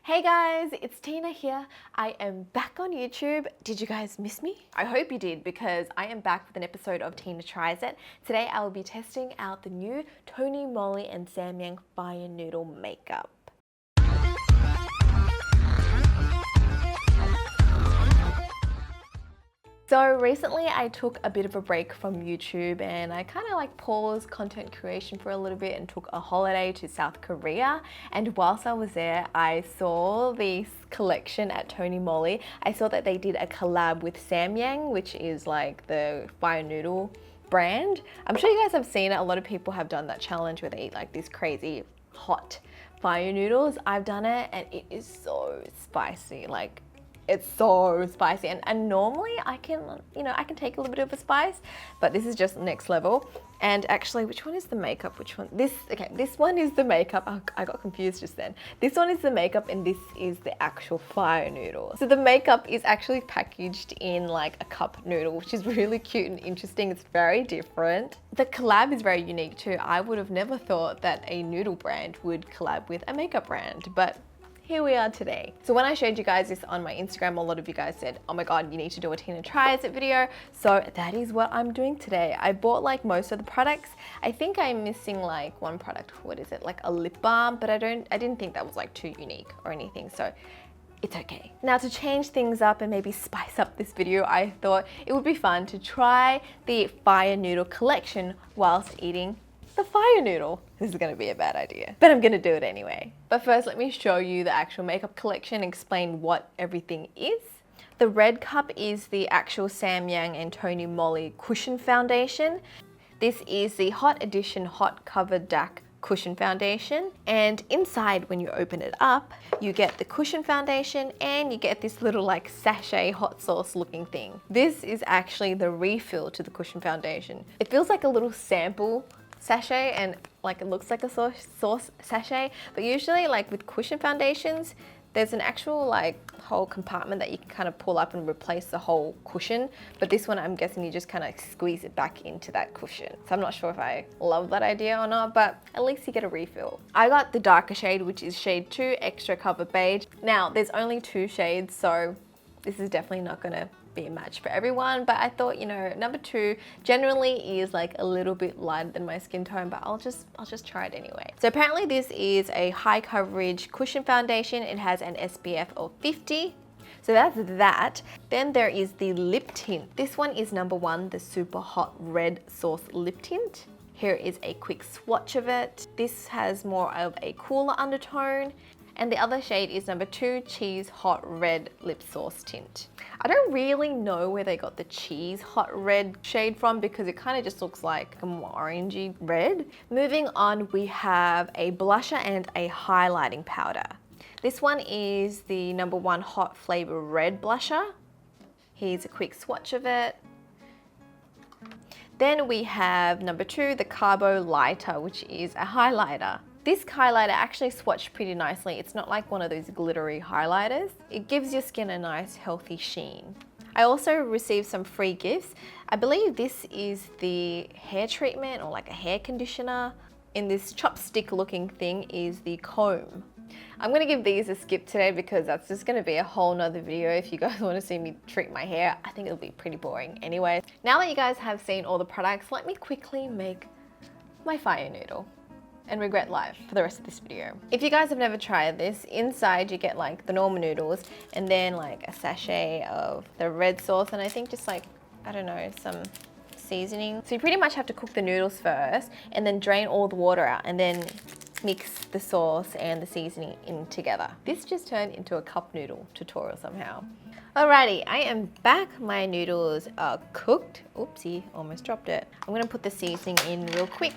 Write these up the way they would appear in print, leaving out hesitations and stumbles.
Hey guys, it's Tina here. I am back on YouTube. Did you guys miss me? I hope you did because I am back with an episode of Tina Tries It. Today I will be testing out the new Tonymoly and Samyang Fire Noodle makeup. So recently I took a bit of a break from YouTube and I kind of paused content creation for a little bit and took a holiday to South Korea. And whilst I was there, I saw this collection at Tonymoly. I saw that they did a collab with Samyang, which is like the fire noodle brand. I'm sure you guys have seen it. A lot of people have done that challenge where they eat like these crazy hot fire noodles. I've done it and it is so spicy. It's so spicy and normally I can take a little bit of a spice, but this is just next level. And actually, which one is the makeup? Which one? This one is the makeup. Oh, I got confused just then. This one is the makeup and this is the actual fire noodle. So the makeup is actually packaged in like a cup noodle, which is really cute and interesting. It's very different. The collab is very unique too. I would have never thought that a noodle brand would collab with a makeup brand, but here we are today. So when I showed you guys this on my Instagram, a lot of you guys said, oh my God, you need to do a Tina Tries It video. So that is what I'm doing today. I bought like most of the products. I think I'm missing like one product. What is it? Like a lip balm, but I didn't think that was like too unique or anything. So it's okay. Now to change things up and maybe spice up this video, I thought it would be fun to try the fire noodle collection whilst eating the fire noodle. This is gonna be a bad idea, but I'm gonna do it anyway. But first, let me show you the actual makeup collection and explain what everything is. The red cup is the actual Samyang and Tonymoly cushion foundation. This is the Hot Edition Hot Cover DAC cushion foundation. And inside, when you open it up, you get the cushion foundation and you get this little like sachet hot sauce looking thing. This is actually the refill to the cushion foundation. It feels like a little sample sachet and like it looks like a sauce sachet, but usually like with cushion foundations there's an actual like whole compartment that you can kind of pull up and replace the whole cushion, but this one I'm guessing you just kind of squeeze it back into that cushion. So I'm not sure if I love that idea or not, but at least you get a refill. I got the darker shade, which is shade 2 Extra Cover Beige. Now there's only 2 shades, so this is definitely not gonna be a match for everyone, but I thought, you know, number 2 generally is like a little bit lighter than my skin tone, but I'll just try it anyway. So apparently this is a high coverage cushion foundation. It has an SPF of 50. So that's that. Then there is the lip tint. This one is number 1, the Super Hot Red Sauce Lip Tint. Here is a quick swatch of it. This has more of a cooler undertone. And the other shade is number 2, Cheese Hot Red Lip Sauce Tint. I don't really know where they got the cheese hot red shade from because it kind of just looks like a more orangey red. Moving on, we have a blusher and a highlighting powder. This one is the number 1 Hot Flavor Red Blusher. Here's a quick swatch of it. Then we have number 2, the Carbo Lighter, which is a highlighter. This highlighter actually swatched pretty nicely. It's not like one of those glittery highlighters. It gives your skin a nice healthy sheen. I also received some free gifts. I believe this is the hair treatment or like a hair conditioner. In this chopstick looking thing is the comb. I'm gonna give these a skip today because that's just gonna be a whole nother video. If you guys wanna see me treat my hair, I think it'll be pretty boring anyway. Now that you guys have seen all the products, let me quickly make my fire noodle and regret life for the rest of this video. If you guys have never tried this, inside you get like the normal noodles and then like a sachet of the red sauce and I think just like, I don't know, some seasoning. So you pretty much have to cook the noodles first and then drain all the water out and then mix the sauce and the seasoning in together. This just turned into a cup noodle tutorial somehow. Alrighty, I am back. My noodles are cooked. Oopsie, almost dropped it. I'm gonna put the seasoning in real quick.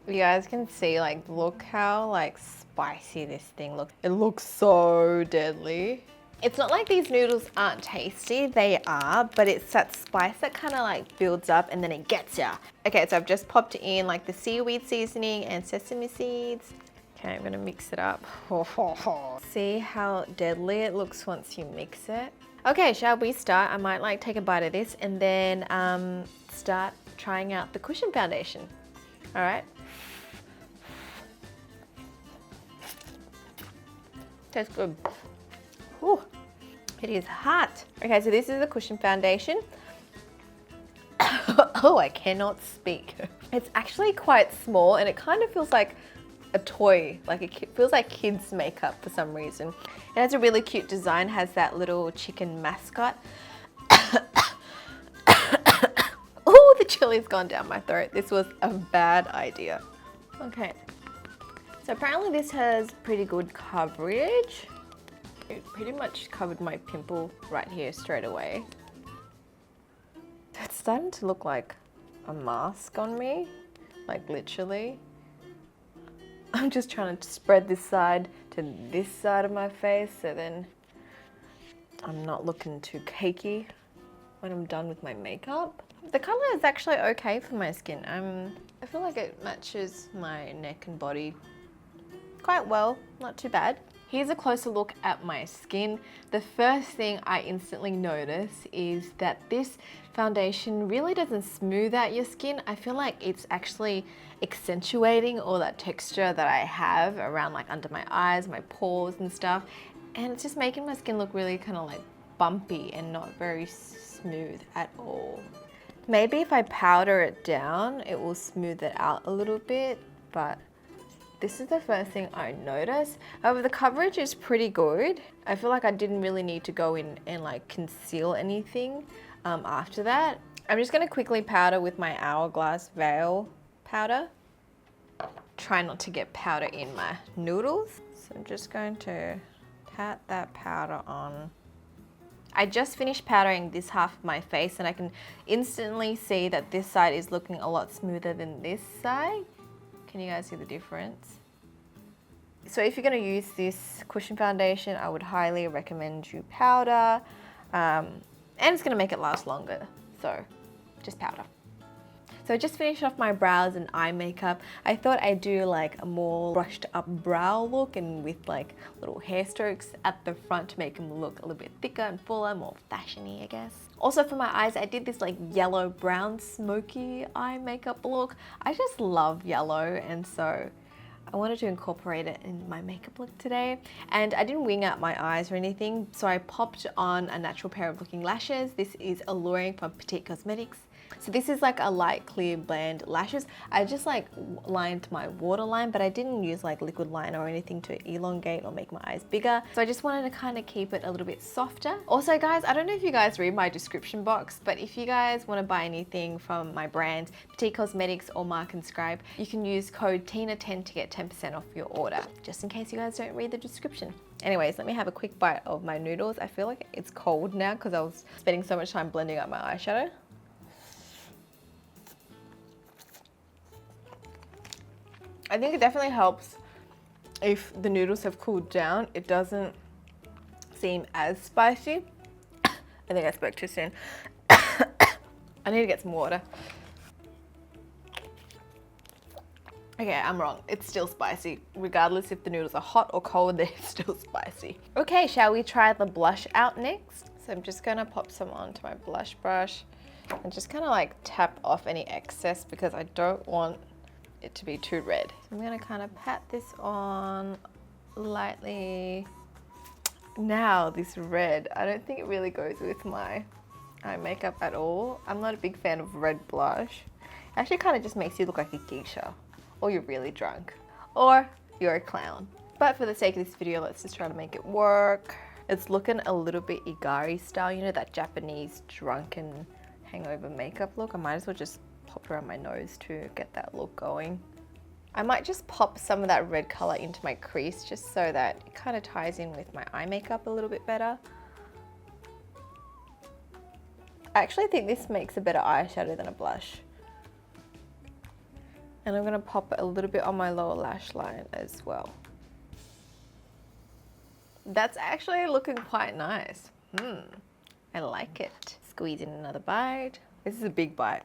You guys can see, like, look how like spicy this thing looks. It looks so deadly. It's not like these noodles aren't tasty, they are, but it's that spice that kind of like builds up and then it gets ya. Okay, so I've just popped in like the seaweed seasoning and sesame seeds. Okay, I'm gonna mix it up. See how deadly it looks once you mix it? Okay, shall we start? I might like take a bite of this and then start trying out the cushion foundation. All right. Tastes good. Ooh, it is hot. Okay, so this is the cushion foundation. Oh, I cannot speak. It's actually quite small and it kind of feels like a toy, like it feels like kids makeup for some reason. It has a really cute design, has that little chicken mascot. Oh, the chili's gone down my throat. This was a bad idea. Okay, so apparently this has pretty good coverage. It pretty much covered my pimple right here straight away. It's starting to look like a mask on me, like literally. I'm just trying to spread this side to this side of my face so then I'm not looking too cakey when I'm done with my makeup. The color is actually okay for my skin. I feel like it matches my neck and body quite well, not too bad. Here's a closer look at my skin. The first thing I instantly notice is that this foundation really doesn't smooth out your skin. I feel like it's actually accentuating all that texture that I have around like under my eyes, my pores and stuff. And it's just making my skin look really kind of like bumpy and not very smooth at all. Maybe if I powder it down, it will smooth it out a little bit, but this is the first thing I noticed. However, the coverage is pretty good. I feel like I didn't really need to go in and like conceal anything after that. I'm just gonna quickly powder with my Hourglass Veil powder. Try not to get powder in my noodles. So I'm just going to pat that powder on. I just finished powdering this half of my face and I can instantly see that this side is looking a lot smoother than this side. Can you guys see the difference? So if you're going to use this cushion foundation, I would highly recommend you powder. And it's going to make it last longer. So just powder. So I just finished off my brows and eye makeup. I thought I'd do like a more brushed up brow look and with like little hair strokes at the front to make them look a little bit thicker and fuller, more fashiony, I guess. Also for my eyes, I did this like yellow brown smoky eye makeup look. I just love yellow, and so I wanted to incorporate it in my makeup look today. And I didn't wing out my eyes or anything, so I popped on a natural pair of looking lashes. This is Alluring from Petite Cosmetics. So this is like a light clear blend lashes. I just like lined my waterline, but I didn't use like liquid liner or anything to elongate or make my eyes bigger. So I just wanted to kind of keep it a little bit softer. Also guys, I don't know if you guys read my description box, but if you guys want to buy anything from my brand, Petite Cosmetics or Mark and Scribe, you can use code TINA10 to get 10% off your order, just in case you guys don't read the description. Anyways, let me have a quick bite of my noodles. I feel like it's cold now because I was spending so much time blending out my eyeshadow. I think it definitely helps if the noodles have cooled down. It doesn't seem as spicy. I think I spoke too soon. I need to get some water. Okay, I'm wrong. It's still spicy. Regardless if the noodles are hot or cold, they're still spicy. Okay, shall we try the blush out next? So I'm just gonna pop some onto my blush brush and just kind of like tap off any excess because I don't want it to be too red. So I'm gonna kind of pat this on lightly. Now this red, I don't think it really goes with my eye makeup at all. I'm not a big fan of red blush. It actually kind of just makes you look like a geisha, or you're really drunk, or you're a clown. But for the sake of this video, let's just try to make it work. It's looking a little bit Igari style, you know, that Japanese drunken hangover makeup look. I might as well just pop around my nose to get that look going. I might just pop some of that red color into my crease just so that it kind of ties in with my eye makeup a little bit better. I actually think this makes a better eyeshadow than a blush. And I'm gonna pop it a little bit on my lower lash line as well. That's actually looking quite nice. I like it. Squeeze in another bite. This is a big bite.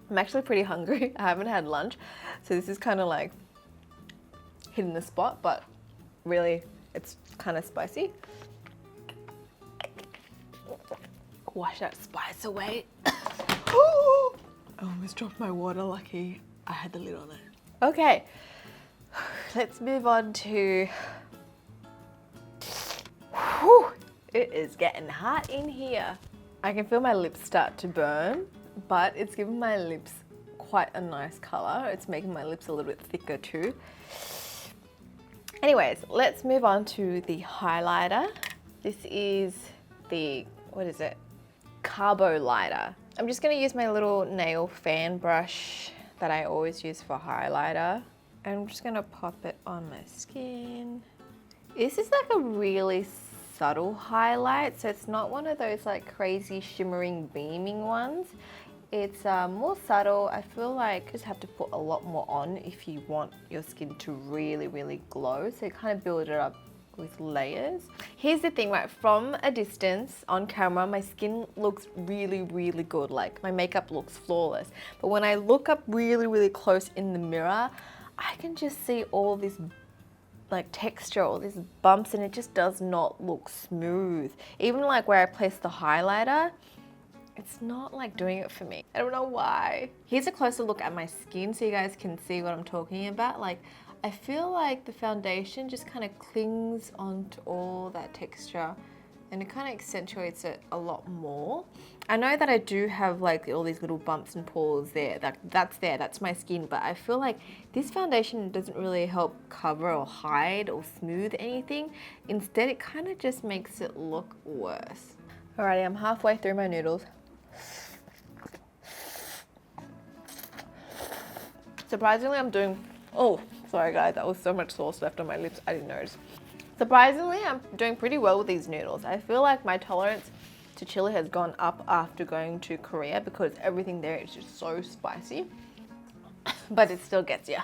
I'm actually pretty hungry. I haven't had lunch, so this is kind of like hitting the spot, but really it's kind of spicy. Wash that spice away. I almost dropped my water, lucky I had the lid on it. Okay, Let's move on to, whew, it is getting hot in here. I can feel my lips start to burn, but it's giving my lips quite a nice color. It's making my lips a little bit thicker too. Anyways, let's move on to the highlighter. This is the, what is it? Carbo lighter. I'm just gonna use my little nail fan brush that I always use for highlighter. And I'm just gonna pop it on my skin. This is like a really subtle highlight, so it's not one of those like crazy shimmering beaming ones. It's more subtle. I feel like you just have to put a lot more on if you want your skin to really, really glow. So you kind of build it up with layers. Here's the thing, right? From a distance on camera, my skin looks really, really good. Like my makeup looks flawless. But when I look up really, really close in the mirror, I can just see all this like texture, all these bumps, and it just does not look smooth. Even like where I place the highlighter, it's not like doing it for me. I don't know why. Here's a closer look at my skin so you guys can see what I'm talking about. Like, I feel like the foundation just kind of clings onto all that texture and it kind of accentuates it a lot more. I know that I do have like all these little bumps and pores there. That's my skin, but I feel like this foundation doesn't really help cover or hide or smooth anything. Instead, it kind of just makes it look worse. Alrighty, I'm halfway through my noodles. Surprisingly, I'm doing, oh, sorry guys, that was so much sauce left on my lips, I didn't notice. Surprisingly, I'm doing pretty well with these noodles. I feel like my tolerance to chili has gone up after going to Korea because everything there is just so spicy, but it still gets you.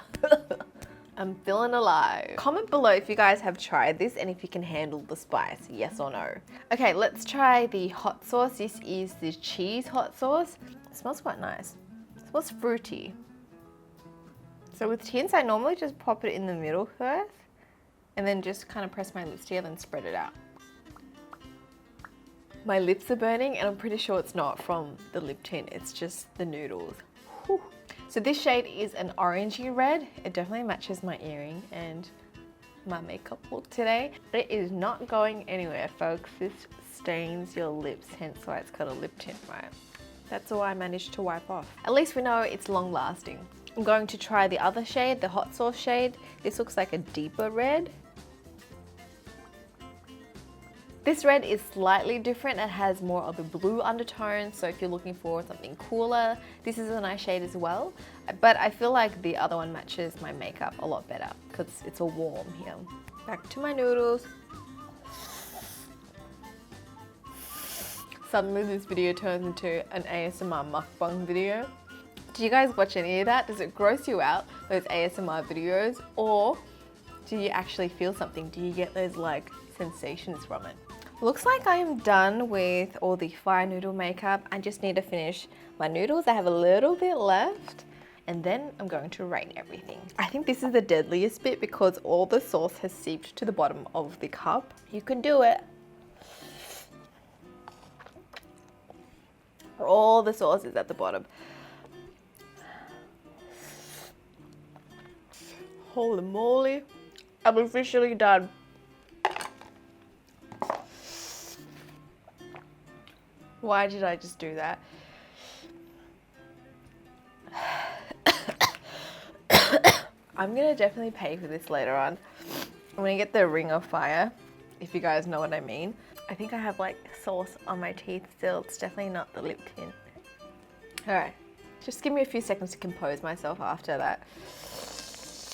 I'm feeling alive. Comment below if you guys have tried this and if you can handle the spice, yes or no. Okay, let's try the hot sauce. This is the cheese hot sauce. It smells quite nice. It smells fruity. So with Tints, I normally just pop it in the middle first and then just kind of press my lips together and spread it out. My lips are burning and I'm pretty sure it's not from the lip tint, it's just the noodles. Whew. So this shade is an orangey red. It definitely matches my earring and my makeup look today. It is not going anywhere, folks. This stains your lips, hence why it's got a lip tint, right? That's all I managed to wipe off. At least we know it's long lasting. I'm going to try the other shade, the hot sauce shade. This looks like a deeper red. This red is slightly different. It has more of a blue undertone, so if you're looking for something cooler, this is a nice shade as well. But I feel like the other one matches my makeup a lot better because it's all warm here. Back to my noodles. Suddenly this video turns into an ASMR mukbang video. Do you guys watch any of that? Does it gross you out, those ASMR videos? Or do you actually feel something? Do you get those like sensations from it? Looks like I am done with all the fire noodle makeup. I just need to finish my noodles. I have a little bit left and then I'm going to rate everything. I think this is the deadliest bit because all the sauce has seeped to the bottom of the cup. You can do it. All the sauce is at the bottom. Holy moly, I'm officially done. Why did I just do that? I'm gonna definitely pay for this later on. I'm gonna get the Ring of Fire, if you guys know what I mean. I think I have like sauce on my teeth still. It's definitely not the lip tint. All right, just give me a few seconds to compose myself after that.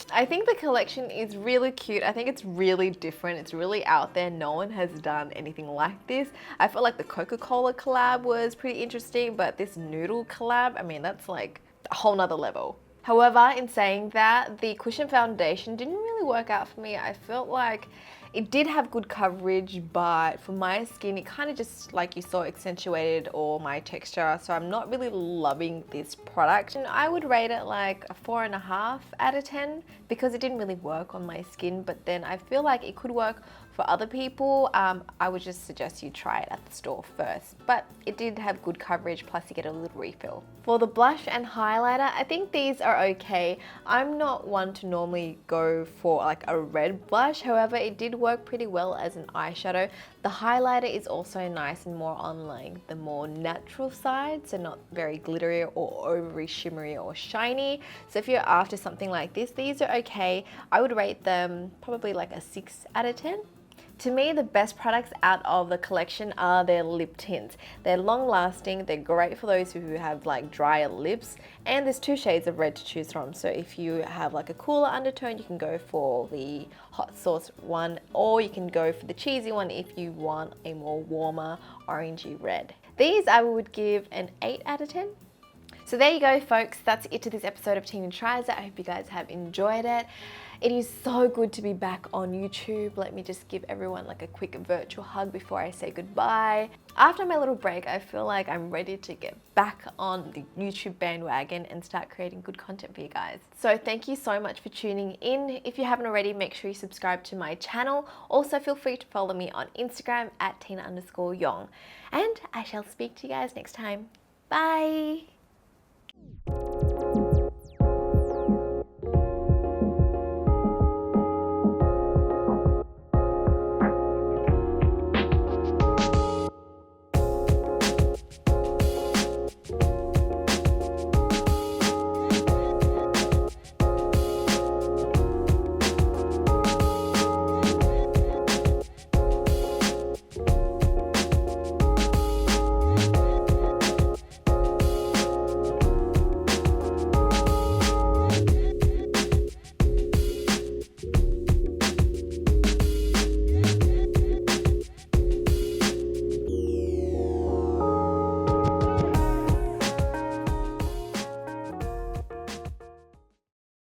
I think the collection is really cute. I think it's really different. It's really out there. No one has done anything like this. I felt like the Coca-Cola collab was pretty interesting, but this Noodle collab, I mean, that's like a whole nother level. However, in saying that, the cushion foundation didn't really work out for me. I felt like it did have good coverage, but for my skin, it kind of just, like you saw, accentuated all my texture. So I'm not really loving this product. And I would rate it like a 4.5 out of 10 because it didn't really work on my skin. But then I feel like it could work for other people. I would just suggest you try it at the store first. But it did have good coverage, plus you get a little refill. For the blush and highlighter, I think these are are okay. I'm not one to normally go for like a red blush, however it did work pretty well as an eyeshadow. The highlighter is also nice and more on like the more natural side, so not very glittery or overly shimmery or shiny. So if you're after something like this, these are okay. I would rate them probably like a 6 out of 10. To me, the best products out of the collection are their lip tints. They're long lasting, they're great for those who have like drier lips, and there's 2 shades of red to choose from. So if you have like a cooler undertone, you can go for the hot sauce one, or you can go for the cheesy one if you want a more warmer orangey red. These I would give an 8 out of 10. So there you go, folks. That's it to this episode of Teen and Tries It. I hope you guys have enjoyed it. It is so good to be back on YouTube. Let me just give everyone like a quick virtual hug before I say goodbye. After my little break, I feel like I'm ready to get back on the YouTube bandwagon and start creating good content for you guys. So thank you so much for tuning in. If you haven't already, make sure you subscribe to my channel. Also feel free to follow me on Instagram at Tina_Yong. And I shall speak to you guys next time. Bye.